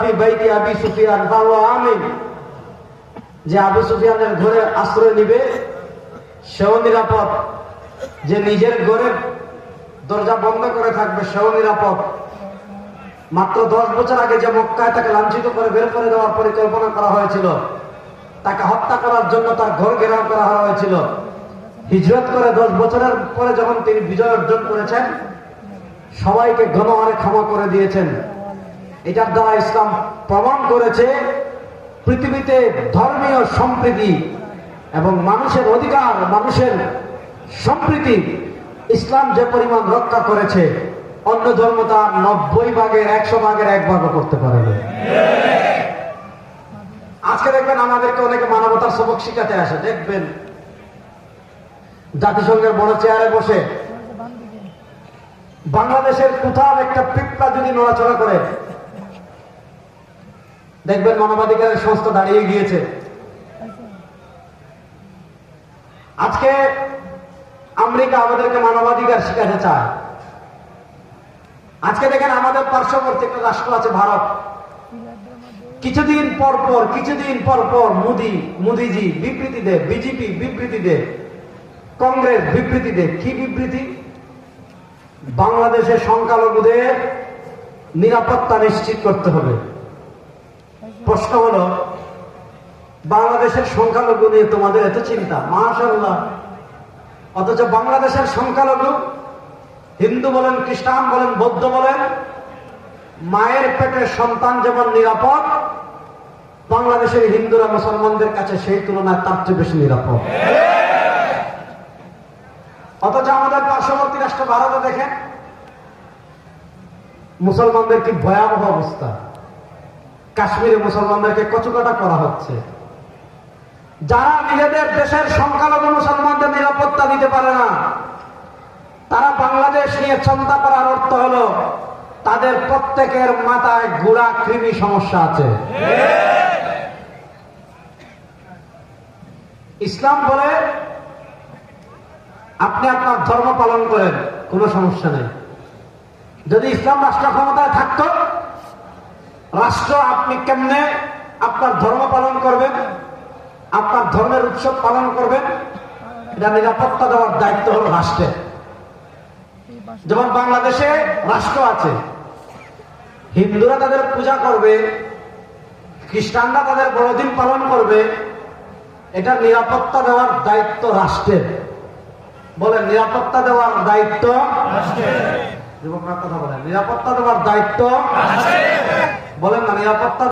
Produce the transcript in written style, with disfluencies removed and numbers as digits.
ফি বাইতি আবি সুফিয়ান ফাহুয়া আমিন, যে আবু সুফিয়ানের ঘরে আশ্রয় নিবে সেও নিরাপদ, যে নিজের ঘরের দরজা বন্ধ করে থাকবে সেও নিরাপদ। মাত্র 10 বছর আগে যে মক্কায় তাকে লাঞ্ছিত করে বের করে দেওয়ার পরিকল্পনা করা হয়েছিল, তাকে হত্যা করার জন্য তার ঘর ঘেরাও করা হয়েছিল, হিজরত করে 10 বছরের পরে যখন তিনি বিজয় অর্জন করেছেন, সবাইকে গণহারে ক্ষমা করে দিয়েছেন। এটার দ্বারা ইসলাম প্রমাণ করেছে পৃথিবীতে ধর্মীয় সম্প্রীতি এবং মানুষের অধিকার, মানুষের সম্প্রীতি ইসলাম যে পরিমাণ রক্ষা করেছে, অন্য ধর্ম তার 90 ভাগের 100 ভাগের 1 ভাগও করতে পারে না। আজকে দেখবেন আমাদেরকে অনেকে মানবতার সবক শিখাতে আসে। দেখবেন জাতিসংঘের বড় চেয়ারে বসে বাংলাদেশের কোথাও একটা পিঁপড়া যদি নড়াচড়া করে, দেখবেন মানবাধিকারের সংস্থা দাঁড়িয়ে গিয়েছে। আজকে আমেরিকা আমাদেরকে মানবাধিকার শিখাতে চায়। আজকে দেখেন আমাদের পার্শ্ববর্তী একটা রাষ্ট্র আছে ভারত, কিছুদিন পর পর মোদিজি বিবৃতি দেয়, বিজেপি বিবৃতি দেয়, কংগ্রেস বিবৃতি দেয়। কি বিবৃতি? বাংলাদেশের সংখ্যালঘুদের নিরাপত্তা নিশ্চিত করতে হবে। প্রশ্ন হলো, বাংলাদেশের সংখ্যালঘু নিয়ে তোমাদের এত চিন্তা, মাশাআল্লাহ, অথচ বাংলাদেশের সংখ্যালঘু হিন্দু বলেন, খ্রিস্টান বলেন, বৌদ্ধ বলেন, মায়ের পেটের সন্তান যেমন নিরাপদ, বাংলাদেশের হিন্দুরা মুসলমানদের কাছে সেই তুলনায় তার চেয়ে বেশি নিরাপদ। অথচ আমাদের পার্শ্ববর্তী রাষ্ট্র ভারতে দেখেন মুসলমানদের কি ভয়াবহ অবস্থা। কাশ্মীরে মুসলমানদেরকে কচুকাটা করা হচ্ছে। যারা নিজেদের দেশের সংখ্যালঘু মুসলমানদের নিরাপত্তা দিতে পারে না, তারা বাংলাদেশ নিয়ে চিন্তা করার অর্থ হলো তাদের প্রত্যেকের মাথায় গুড়া কৃমি সমস্যা আছে। ইসলাম বলে আপনি আপনার ধর্ম পালন করেন, কোনো সমস্যা নেই। যদি ইসলাম রাষ্ট্র ক্ষমতায় থাকতো, রাষ্ট্র আপনি কেমনে আপনার ধর্ম পালন করবেন, আপনার ধর্মের উৎসব পালন করবেন, এটা নিরাপত্তা দেওয়ার দায়িত্ব হলো রাষ্ট্রের। যেমন বাংলাদেশে রাষ্ট্র আছে, হিন্দুরা তাদের পূজা করবে, খ্রিস্টানরা তাদের বড়দিন পালন করবে, এটা নিরাপত্তা দেওয়ার দায়িত্ব রাষ্ট্রের। বলেন, নিরাপত্তা দেওয়ার দায়িত্ব রাষ্ট্রের। যুবকরা কথা বলেন, নিরাপত্তা দেওয়ার দায়িত্ব রাষ্ট্রের। বলেন না, নিরাপত্তা